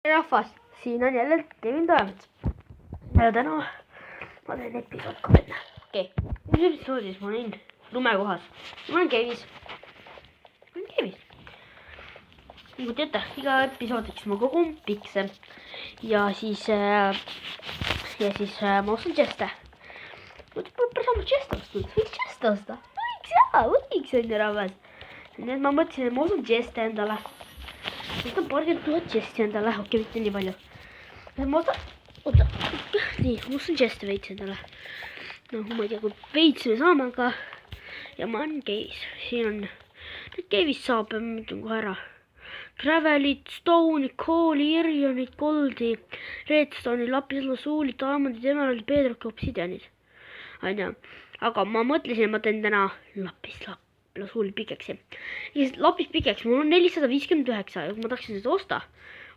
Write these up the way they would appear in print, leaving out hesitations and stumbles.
Rahvas, siin on jälle Kevin Toemets. Ja täna ma teen episood 2. Okei, ühes episoodis ma olin lumekohas. Ma olen Kevis. Nagu teate, iga episoodiks ma kogun pikse. Ja siis ma ostan džeste. Mõtled, pole päris ammu džeste ostnud. Võiks džeste osta. Võiks on ju rahvas. Nii et ma mõtlesin, et ma ostan džeste endale. Ma ostan 30 000 džesti endale. Okei, mitte nii palju. Ma ostan... Oota. Nii, ma ostan džeste veits endale. No, ma ei tea, kui veits me saame, aga... Ja ma olen Kevis. Siin on... Nüüd Kevis saab, ma ütlen kohe ära. Gravelit, Stone'i, Coal'i, Irionit, Goldi, Redstone'i, Lapis Lazuli, Diamondid, Emeraldi, Bedrocki, Obsidianid. Aina. Aga ma mõtlesin, et ma teen täna Lapis Lazuli pikeksi. Lapis pikeks, mul on 459 ja kui ma tahaksin seda osta,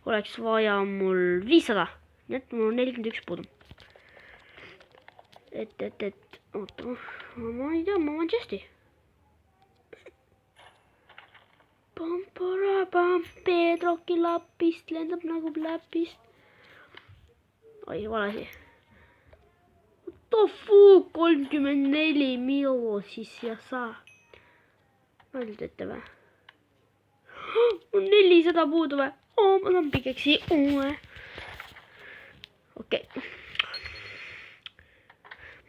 oleks vaja mul 500. Nii et mul on 41 puudu. Oota, ma ei tea, ma olen džesti. Pam-pam-pam, Bedrocki lapist, lendab nagu läpist. Oi, valasi. Tofu 34 milo siis ja saa. Mõeldud ette või? Mul 400 puudu või? Ma saan pikeksi. Okei.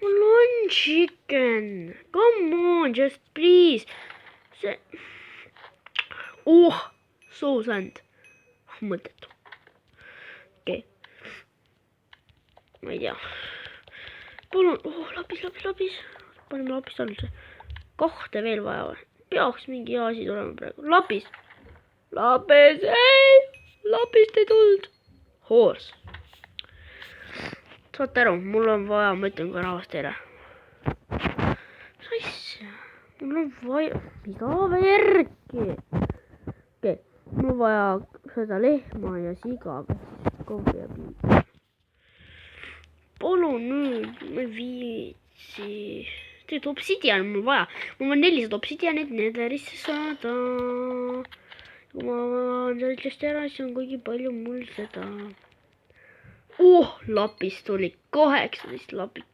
Mul on chicken. Come on, just please. See... soosand. Mõttetu. Okei. Ma ei tea. Palun, lapis. Paneme lapist alla. 2 veel vaja või? Peaks mingi asi tulema praegu. Lapis, ei! Lapist ei tulnud. Horse. Saate aru, mul on vaja, ma ütlen ka rahvast teile. Mis asja? Mul on vaja, mida värki? Okei, mul on vaja seda lehma ja siga, kohvi ja piima. Palun nüüd, ma viitsi. Tegelikult obsidian mul vaja. Mul on 400 obsidianit netherisse saada. Kui ma sellest ära, siis on kuigi palju mul seda. Lapist tuli 18 lapit.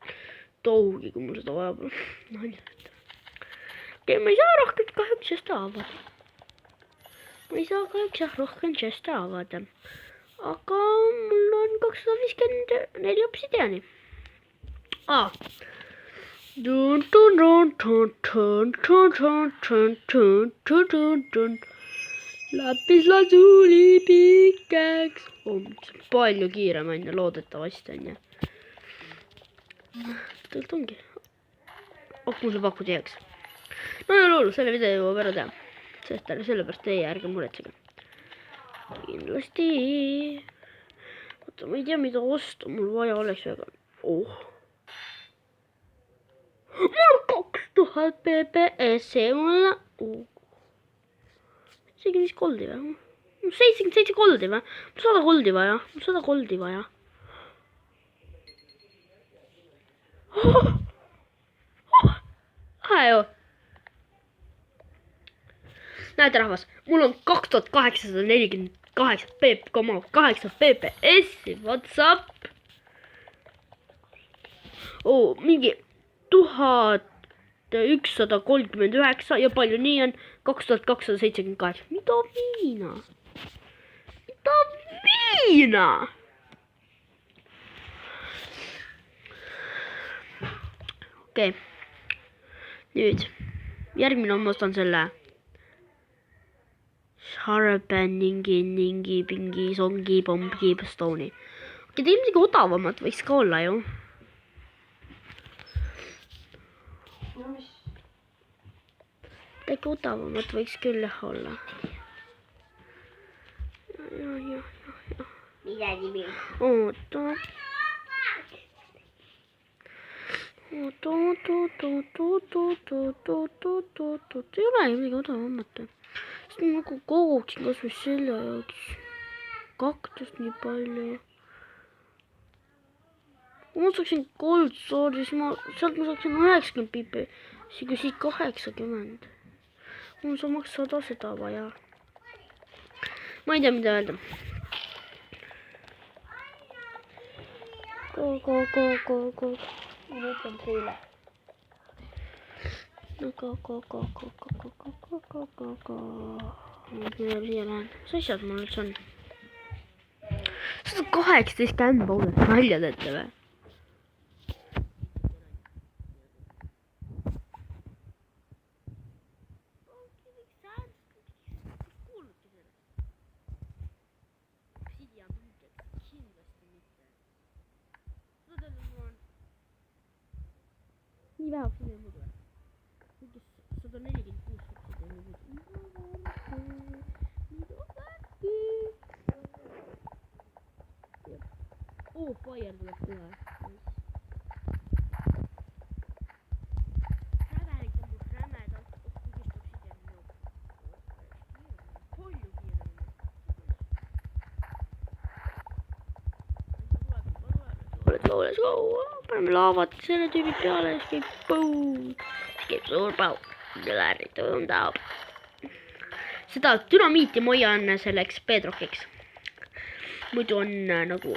Tougi, kui mul seda vaja pole. Okei, ma ei saa rohkem kahjuks just avada. Ma ei saa kahjuks rohkem just avada. Aga mul on 254 obsidiani. Lapis Lazuli pikeks. Palju kiirem on ja loodetavasti on ja. Tegelikult ongi. Mul see pakud jääks. No ja loolu, selle video jõuab ära teha. Sellepärast teie ärge muretsege. Kindlasti. Oota, ma ei tea, mida osta. Mul vaja oleks väga. Mul on 2000 PPS-i. Mul on 75 goldi või? 77 goldi või? Mul 100 goldi vaja. Mul 100 goldi vaja. Ju. Näete rahvas, mul on 2848 PPS-i. What's up? Mingi 1139 ja palju nii on 2278. Mida viina? Okei. Nüüd. Järgmine ma ostan selle. Ningi, pingi, songi, pomgi, Stone'i. Okei, teil midagi odavamat võiks ka olla ju. Midagi odavamat võiks küll olla. Ja. Midagi veel. Oota. Ei ole ju midagi odavamat. Sest ma nagu koguksin kas või selle jaoks. Kaktust nii palju. Kui ma saaksin gold sword'i, siis sealt ma saaksin 90 pipi. Siis 80. Mul on maksa 100 seda vaja. Ma ei tea, mida öelda. Go. Ma mõtlen teile. No go. Siia lähen. Mis asjad mul üldse on? 118 kämbaudet nalja teete või? Nii vähe obsidiani muidu või? 146 obsidiani muidu. Fire tuleb kohe. Rämelik on mul rämedalt. Kõigist obsidiani nõud. Palju kiiremini. Let's go. Paneme laavat selle tüübi peale, siis käib boom. Siis käib suur pauk. Läri tundab. Seda dünamiiti ma hoian selleks bedrockiks. Muidu on nagu,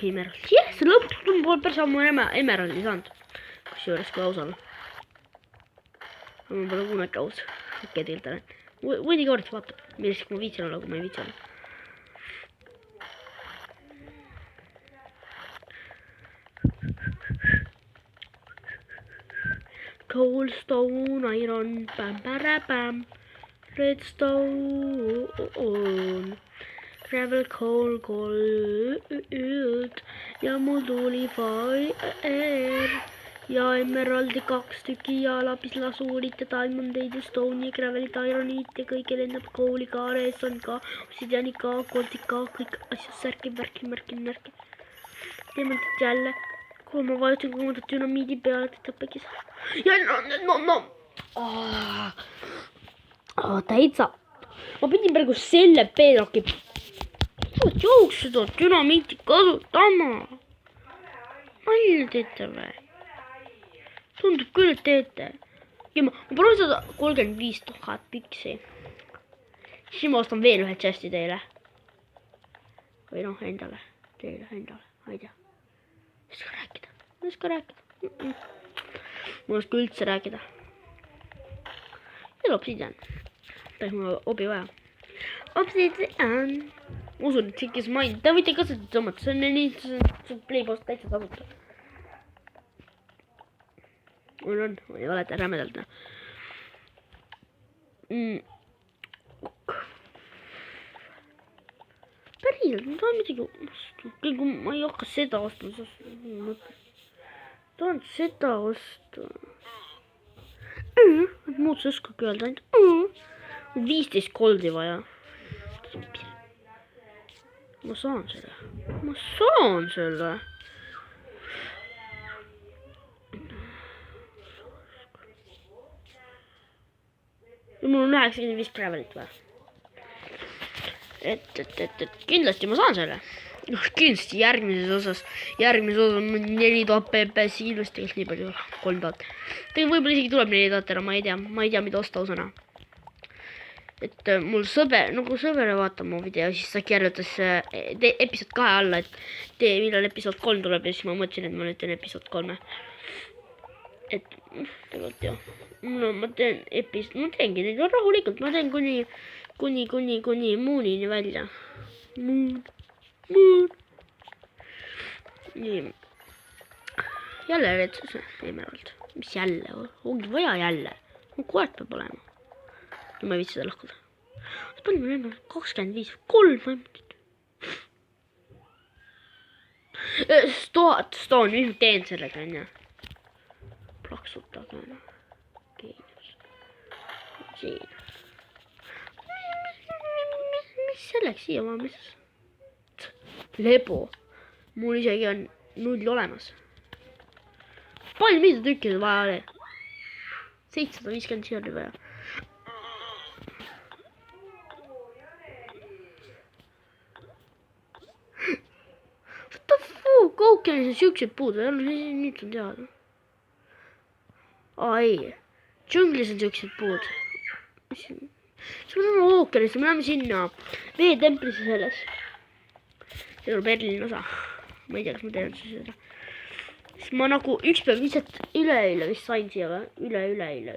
emerald. Yes, lõpuks pole päris ammu emeraldi saanud. Kusjuures kui aus olla. Ma pole kunagi aus. Okei, tegelikult olen. Võidi kord vaatab, millest ma viitsin olla, kui ma ei viitsi olla. Coalstone, iron, bam. Redstone. Gravel, coal, gold ja mul tuli fire ja emeraldi 2 tükki ja lapislasuurit ja diamondeid ja stone'i ja gravelit, ironit ja kõige lendab coal'i ka, redstone ka, obsidiani ka, goldi ka, kõik asjad särki, värki. Diamondid jälle, kui ma vajutan kolmandat dünamiidi peale, et tapagi saa. Ja no. Täitsa. Ma pidin praegu selle bedrocki jooksuda dünamiiti kasutama. Nalja teete või? Tundub küll, et teete. Ja ma proovin seda 35 000 piksi. Siis ma ostan veel ühe chesti teile. Või noh, endale. Teile, endale. Ma ei tea. Ma ei oska rääkida. Ma ei oska üldse rääkida. Ja obsidian. Päris mul obi vaja. Obsidian. Usun, et see, kes mainin. Te võite kasutada tõmmata. See on nii, see playpost täitsa tasuta. Mul on, ma ei valeta rämedalt. Päriselt, ma tahan midagi osta. Ma ei hakka seda ostma. Tahan seda osta. Muud sa oskagi öelda ainult. 15 goldi vaja. Ma saan selle. Ja mul on 95 gravelit vaja. Et kindlasti ma saan selle. Kindlasti järgmises osas on 4000 pp ilmselt tegelikult nii palju 3000. Tegelikult võib-olla isegi tuleb 4000 ära, ma ei tea, mida osta ausõna. Et mul sõber vaatab mu video, siis ta kirjutas episood 2 alla, et millal episood 3 tuleb ja siis ma mõtlesin, et ma nüüd teen episood 3. Et tegelikult jah, ma teengi neid rahulikult, ma teen kuni muunini välja. Muun. Nii. Jälle redsus, emerald. Mis jälle? Ongi vaja jälle. Koert peab olema. Ja ma ei viitsi seda lahkuda. Palju mul emerald? 25. 3 minutit. 1000 stone, mis ma teen sellega, onju? Plaksutage. Geenius. Mis selleks siia ma, mis? Lebo. Mul isegi on 0 olemas. Palju mida tükkida vaja oli? 750 siia oli vaja. What the fuck? Ookeanis on siuksed puud. Nüüd on teada. Ei. Džunglis on siuksed puud. See on ookeanis. Me läheme sinna veetemplisse selles. See on Berliini osa. ma ei tea, kas ma teen seda. Siis ma nagu üks päev lihtsalt üleeile vist sain siia või? Üleeile.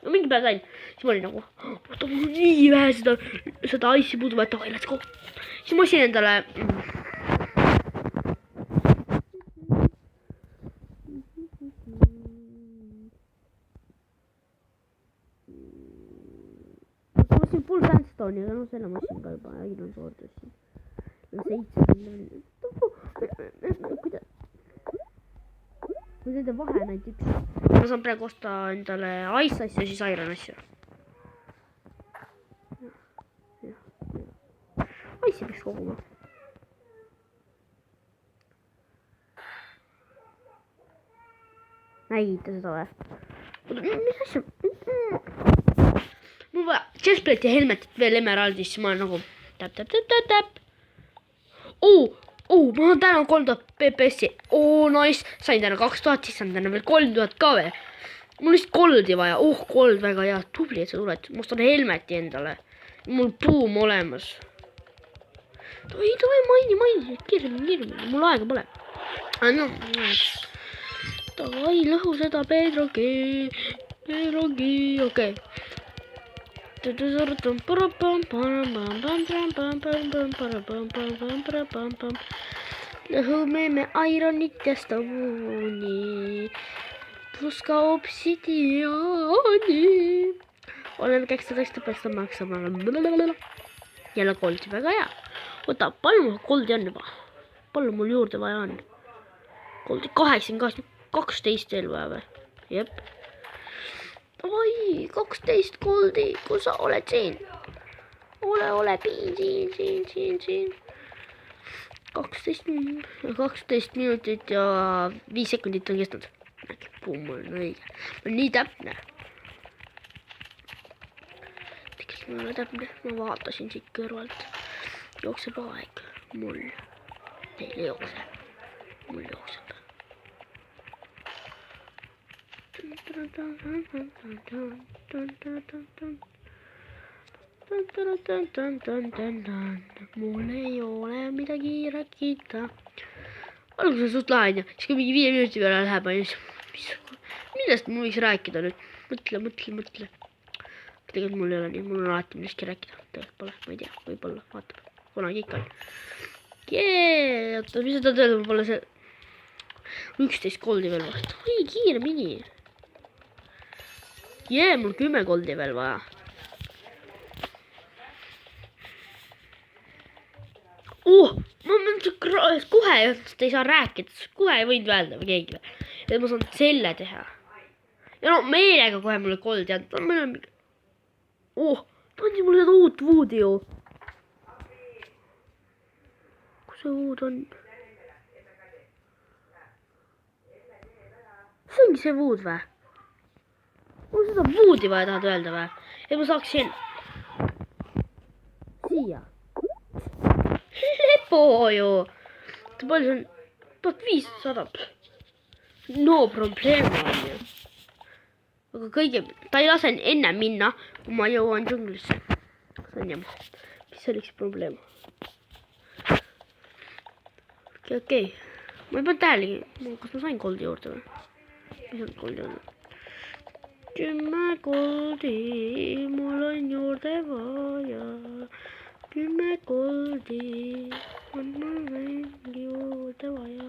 No mingi päev sain. Siis ma olin nagu, oota, mul on nii vähe seda ice'i puudu, et davai, let's go. Siis ma ostsin endale... ma ostsin full sandstone'i, aga no selle ma ostsin ka juba, Iron Sword ostsin. No 7. Kui nende vahe on ainult üks. Ma saan praegu osta endale Ice asja ja siis Iron asja. Ice'i peaks koguma. Nägite seda või? Mis asja? Mul vaja chestplate ja helmetit veel emeraldis, siis ma olen nagu täp. Ma olen täna 3000 PPS-i. Nice. Sain täna 2000, siis saan täna veel 3000 ka või. Mul lihtsalt goldi vaja. Gold, väga hea. Tubli, et sa tuled. Ma ostan helmeti endale. Mul buum olemas. Davai, maini. Kiiremini. Mul aega pole. Davai, lõhu seda Pedrogi. Okei. Lõhume me Ironit ja Stone'i pluss ka obsidiaani. Oleme käksed tõesti peast maksama. Jälle goldi, väga hea. Oota, palju mul goldi on juba? Palju mul juurde vaja on? Goldi 8, 12 veel vaja või? Jep. Oi, 12 goldi, kui sa oled siin. Ole siin. 12 minutit ja 5 sekundit on kestnud. Pumm on õige. Ma olen nii täpne. Tegelikult ma olen täpne. Ma vaatasin siit kõrvalt. Jookseb aeg. Mul. Teil ei jookse. Mul jookseb. Mul ei ole midagi rääkida. Alguses on suht lahe, siis kui mingi 5 minuti peale läheb, millest ma võiks rääkida nüüd? Mõtle. Tegelikult mul ei ole nii, mul on alati millestki rääkida. Tegelikult pole, ma ei tea, võib-olla, vaatab. Kunagi ikka on. Oota, mis sa tahad öelda, mul pole see 11 goldi veel vastu. Oi, kiiremini. Mul 10 goldi veel vaja. Ma kohe ei saa rääkida, kohe ei võinud öelda või keegi. Et ma saan selle teha. Ja no meelega kohe mulle goldi anda. Ta andi mulle seda uut woodi ju. Kus see wood on? See ongi see wood või? Mul seda woodi vaja tahad öelda või? Et ma saaksin siia. Lepo ju. Palju see on? 1500. No probleem on ju. Aga ta ei lase enne minna, kui ma jõuan džunglisse. See on jama. Mis see oleks probleem? Okei. Ma ei pannud tähelegi. Kas ma sain goldi juurde või? Mis on goldi juurde? 10 goldi, mul on juurde vaja. 10 goldi, on mul mingi juurde vaja.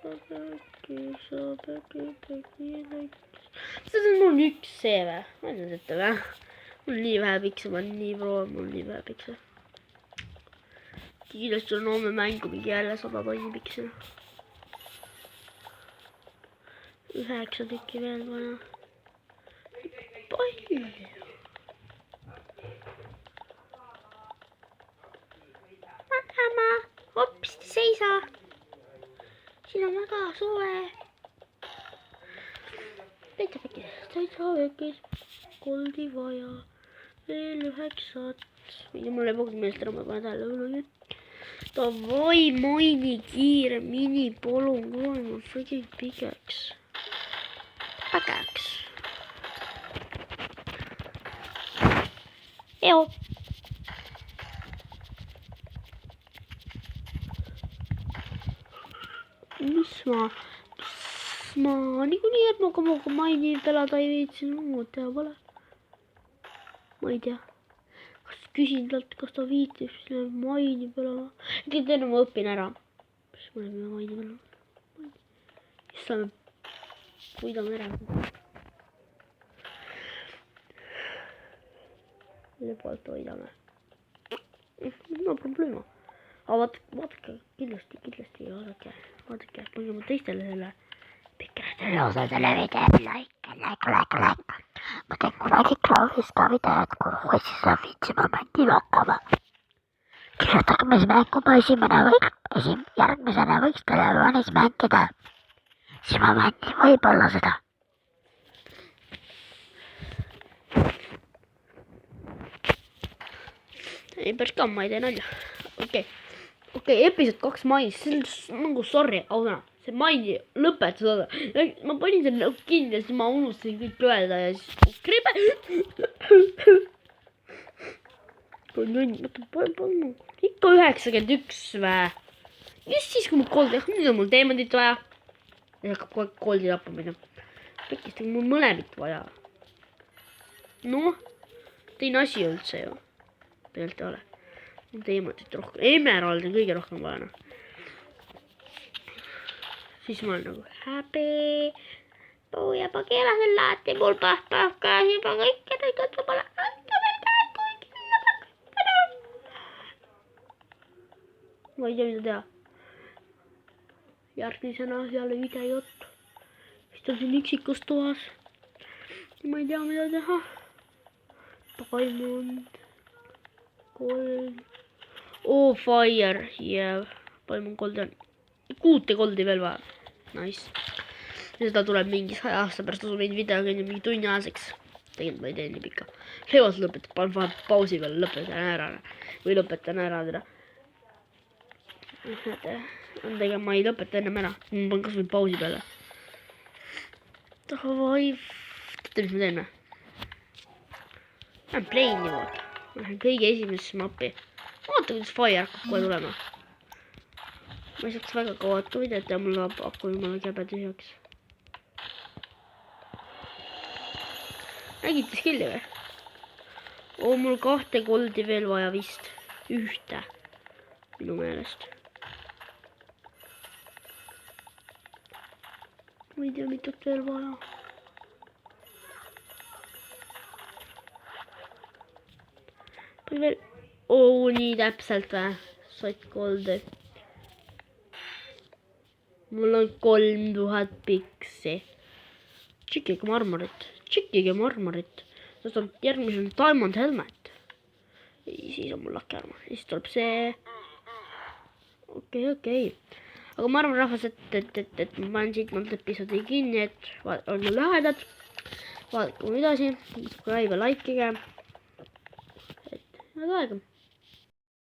See on mul üks see või? Ma ei tea seda või? Mul nii vähe pikse, ma olen nii proov, mul nii vähe pikse. Kiiresti on homme mängu mingi jälle 100 tonni pikse. 9 tükki veel vaja. Palju. Magama, hopsti seisa. Siin on väga soe. Täitsa väikes. Goldi vaja. Veel 9. Mul ei puhkunud meelest ära, ma panen tähele kunagi. Davai, maini kiire mini polun, kui mul freaking pikeks. Eo. mis ma niikuinii Ermoga maini pelada ei viitsi, muud teha pole. ma ei tea, kas küsin talt, kas ta viitsib selle maini pelama. äkki enne ma õpin ära, siis me oleme maini pelama. siis saame võidame ära. mille poolt võidame? no probleema. aga vaadake, kindlasti vaadake, pange mu teistele selle pikkadele osadele video like. ma teen kunagi Klausis ka videod, kui siis saab viitsima mängima hakkama. kirjutage, mis mängu ma järgmisena võiks telefoonis mängida. siis ma mängin võib-olla seda. ei, päris kamma ei tee nalja. okei, episood 2 mais, see on nagu sorry, ausõna, see maini lõpetus, ma panin selle kinni ja siis ma unustasin kõik öelda ja siis kriibe. ikka 91 vä. just siis, kui mul koldi, nüüd on mul teemandit vaja. ja hakkab kogu aeg koldi lappamine. tekkis mul mõlemit vaja. noh, teine asi üldse ju. tegelikult ei ole. teemandit rohkem. Emeraldi on kõige rohkem vaja. siis ma olen nagu happy. puu ja pagelasel laati mul pahka juba kõike tõigat pole. ma ei tea, mida teha. järgmisena jälle videot. vist on siin üksikus toas. ma ei tea, mida teha. Diamond. Gold. Oh, fire. Yeah. Diamond gold on. 6 goldi veel vaja. Nice. ja seda tuleb mingi 100 aasta pärast usun neid videoga mingi tunni ajaseks. tegelikult ma ei tee nii pikka. Leos lõpetab, panen vahe pausi peale, lõpetan ära. või lõpetan ära teda. Andega ma ei lõpeta ennem ära. ma panen kas või pausi peale. Davai. teate, mis ma teen või? Lähen plane'i vaata. Lähen kõige esimesesse mappi. vaata, kuidas fire hakkab kohe tulema. ma ei saaks väga kaua videot ja mul läheb aku jumala käbe tühjaks. nägite skilli või? mul 2 goldi veel vaja vist. 1 minu meelest. ma ei tea, mitut veel vaja. või veel. nii täpselt või? sott goldi. mul on 3000 piksi. tšikige marmorit. sest on järgmisel diamond helmet. siis on mul laki armor. siis tuleb see. okei. aga ma arvan, rahvas, et ma panen siit mõnda episoodi kinni, et olge lähedad. vaadake mu edasi. subscribe ja likeige. et head aega.